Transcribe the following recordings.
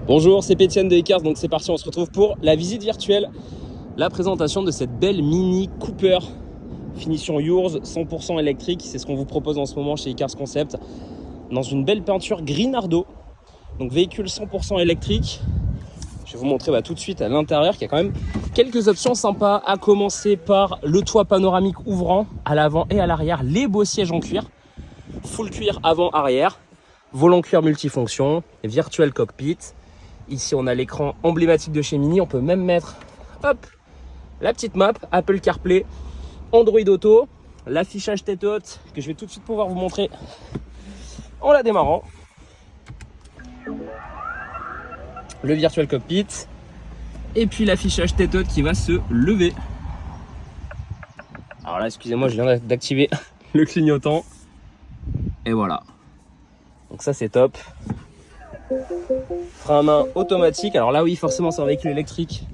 Bonjour, c'est Pétienne de Ecars, donc c'est parti, on se retrouve pour la visite virtuelle, la présentation de cette belle Mini Cooper finition Yours 100% électrique. C'est ce qu'on vous propose en ce moment chez Ecars Concept dans une belle peinture gris nardo, donc véhicule 100% électrique. Je vais vous montrer tout de suite à l'intérieur qu'il y a quand même quelques options sympas, à commencer par le toit panoramique ouvrant à l'avant et à l'arrière, les beaux sièges en cuir, full cuir avant-arrière, volant cuir multifonction, virtual cockpit. Ici, on a l'écran emblématique de chez Mini. On peut même mettre la petite map, Apple CarPlay, Android Auto, l'affichage tête haute que je vais tout de suite pouvoir vous montrer en la démarrant. Le virtual cockpit et puis l'affichage tête haute qui va se lever. Alors là, excusez-moi, je viens d'activer le clignotant. Et voilà. Donc ça, c'est top. Frein à main automatique. Alors là, oui, forcément, c'est un véhicule électrique.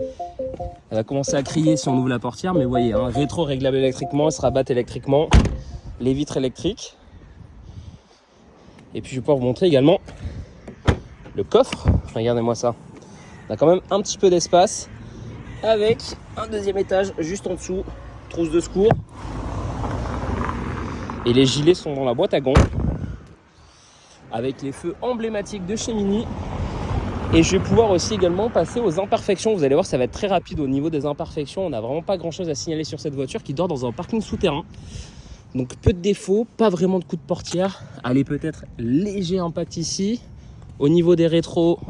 Elle va commencer à crier si on ouvre la portière, mais vous voyez, rétro réglable électriquement, elle se rabatte électriquement, les vitres électriques. Et puis je vais pouvoir vous montrer également le coffre. Regardez-moi ça. On a quand même un petit peu d'espace avec un deuxième étage juste en dessous, trousse de secours. Et les gilets sont dans la boîte à gants avec les feux emblématiques de chez Mini. Et je vais pouvoir aussi également passer aux imperfections. Vous allez voir, ça va être très rapide au niveau des imperfections. On n'a vraiment pas grand chose à signaler sur cette voiture qui dort dans un parking souterrain. Donc peu de défauts, pas vraiment de coup de portière. Allez, peut-être léger impact ici. Au niveau des rétros,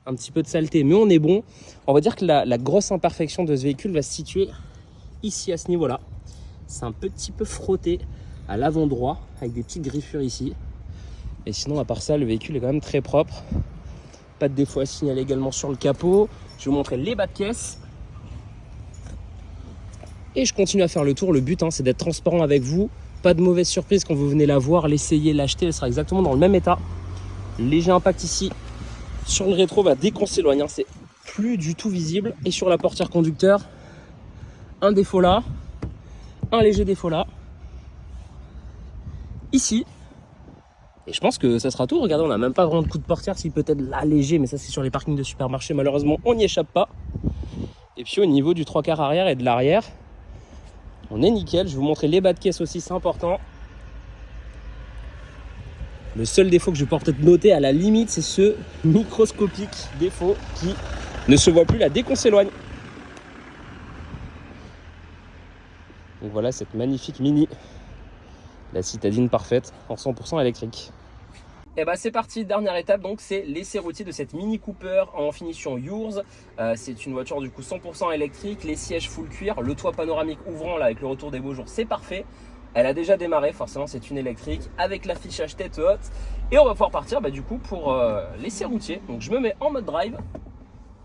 un petit peu de saleté, mais on est bon. On va dire que la grosse imperfection de ce véhicule va se situer ici à ce niveau-là. C'est un petit peu frotté à l'avant droit avec des petites griffures ici. Et sinon, à part ça, le véhicule est quand même très propre. Pas de défaut à signaler également sur le capot. Je vais vous montrer les bas de caisse. Et je continue à faire le tour. Le but, c'est d'être transparent avec vous. Pas de mauvaise surprise quand vous venez la voir, l'essayer, l'acheter. Elle sera exactement dans le même état. Léger impact ici. Sur le rétro, dès qu'on s'éloigne, c'est plus du tout visible. Et sur la portière conducteur, un défaut là. Un léger défaut là. Ici. Et je pense que ça sera tout. Regardez, on n'a même pas vraiment de coup de portière, si peut-être là léger, mais ça c'est sur les parkings de supermarché. Malheureusement, on n'y échappe pas. Et puis au niveau du 3/4 arrière et de l'arrière, on est nickel. Je vais vous montrer les bas de caisse aussi, c'est important. Le seul défaut que je peux peut-être noter à la limite, c'est ce microscopique défaut qui ne se voit plus là dès qu'on s'éloigne. Donc voilà cette magnifique Mini, la citadine parfaite en 100% électrique. Et c'est parti, dernière étape, donc c'est l'essai routier de cette Mini Cooper en finition Yours. C'est une voiture du coup 100% électrique, les sièges full cuir, le toit panoramique ouvrant là avec le retour des beaux jours, c'est parfait. Elle a déjà démarré, forcément c'est une électrique avec l'affichage tête haute. Et on va pouvoir partir du coup pour l'essai routier. Donc je me mets en mode drive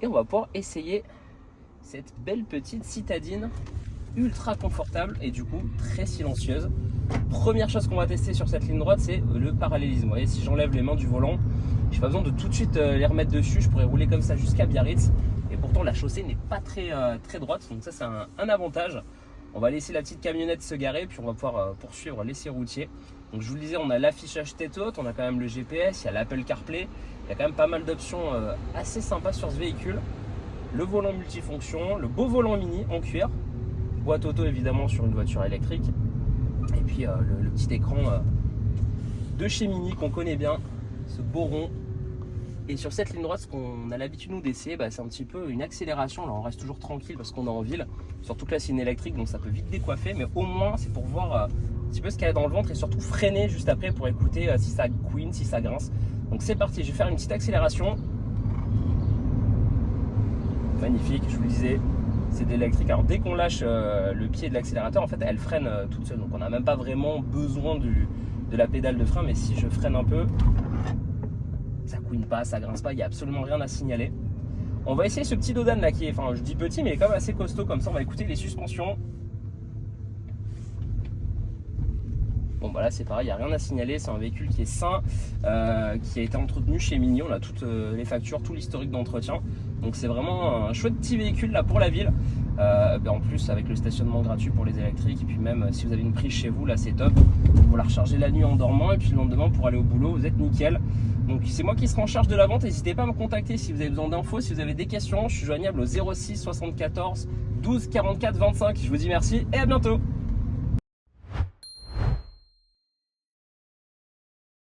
et on va pouvoir essayer cette belle petite citadine ultra confortable et du coup très silencieuse. Première chose qu'on va tester sur cette ligne droite, c'est le parallélisme. Vous voyez, si j'enlève les mains du volant, j'ai pas besoin de tout de suite les remettre dessus. Je pourrais rouler comme ça jusqu'à Biarritz. Et pourtant la chaussée n'est pas très droite, donc ça c'est un avantage. On va laisser la petite camionnette se garer, puis on va pouvoir poursuivre l'essai routier. Donc je vous le disais, on a l'affichage tête haute, on a quand même le GPS, il y a l'Apple CarPlay. Il y a quand même pas mal d'options assez sympas sur ce véhicule. Le volant multifonction, le beau volant Mini en cuir. Boîte auto évidemment sur une voiture électrique. Et puis le petit écran de chez Mini qu'on connaît bien, ce beau rond. Et sur cette ligne droite, ce qu'on a l'habitude nous d'essayer, c'est un petit peu une accélération. Là on reste toujours tranquille parce qu'on est en ville. Surtout que là c'est une électrique, donc ça peut vite décoiffer. Mais au moins c'est pour voir un petit peu ce qu'il y a dans le ventre et surtout freiner juste après pour écouter si ça couine, si ça grince. Donc c'est parti, je vais faire une petite accélération. Magnifique, je vous le disais. C'est d'électrique. Alors dès qu'on lâche le pied de l'accélérateur, en fait elle freine toute seule. Donc on n'a même pas vraiment besoin de la pédale de frein. Mais si je freine un peu, ça couine pas, ça grince pas, il n'y a absolument rien à signaler. On va essayer ce petit dodan là qui est, je dis petit mais il est quand même assez costaud. Comme ça on va écouter les suspensions. Bon bah là c'est pareil, il n'y a rien à signaler, c'est un véhicule qui est sain, qui a été entretenu chez Mini, on a toutes les factures, tout l'historique d'entretien. Donc c'est vraiment un chouette petit véhicule là pour la ville. En plus avec le stationnement gratuit pour les électriques, et puis même si vous avez une prise chez vous, là c'est top. Vous la rechargez la nuit en dormant, et puis le lendemain pour aller au boulot, vous êtes nickel. Donc c'est moi qui serai en charge de la vente, n'hésitez pas à me contacter si vous avez besoin d'infos, si vous avez des questions. Je suis joignable au 06 74 12 44 25. Je vous dis merci et à bientôt.